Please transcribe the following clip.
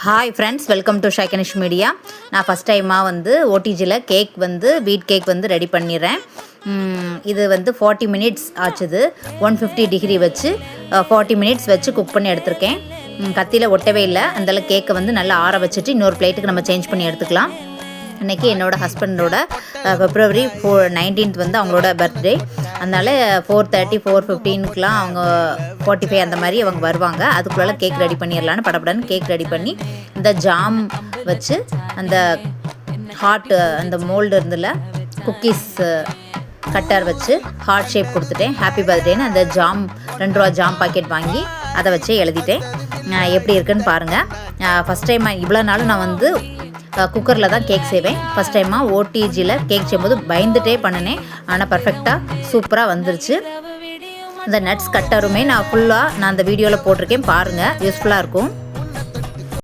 Hi friends, welcome to ஷைகனிஷ் media. நான் first டைமாக வந்து ஓடிஜியில் கேக் வந்து வீட் கேக் வந்து ரெடி பண்ணிடுறேன். இது வந்து 40 மினிட்ஸ் ஆச்சுது. 150 டிகிரி வச்சு 40 மினிட்ஸ் வச்சு குக் பண்ணி எடுத்திருக்கேன். கத்தியில் ஒட்டவே இல்லை. அந்தளவு கேக்கை வந்து நல்லா ஆற வச்சுட்டு இன்னொரு பிளேட்டுக்கு நம்ம சேஞ்ச் பண்ணி எடுத்துக்கலாம். இன்றைக்கி என்னோடய ஹஸ்பண்டோட February 19th வந்து அவங்களோட பர்த்டே. அதனால் 4:30 4:15க்குலாம் அவங்க 45 அந்த மாதிரி அவங்க வருவாங்க. அதுக்குள்ளே கேக் ரெடி பண்ணிடலான்னு படப்படன்னு கேக் ரெடி பண்ணி இந்த ஜாம் வச்சு அந்த ஹார்ட் அந்த மோல்டு இருந்தில் குக்கீஸ் கட்டர் வச்சு ஹார்ட் ஷேப் கொடுத்துட்டேன். ஹாப்பி பர்த்டேன்னு அந்த ஜாம் 2 ரூபா ஜாம் பாக்கெட் வாங்கி அதை வச்சு எழுதிட்டேன். எப்படி இருக்குன்னு பாருங்கள். ஃபஸ்ட் டைம் இவ்வளோ நாளும் நான் வந்து குக்கரில் தான் கேக் செய்வேன். ஃபஸ்ட் டைமாக ஓடிஜியில் கேக் செய்யும்போது பயந்துட்டே பண்ணினேன். ஆனால் பர்ஃபெக்டாக சூப்பராக வந்துருச்சு. இந்த நட்ஸ் கட்டருமே நான் ஃபுல்லாக அந்த வீடியோவில் போட்டிருக்கேன், பாருங்கள், யூஸ்ஃபுல்லாக இருக்கும்.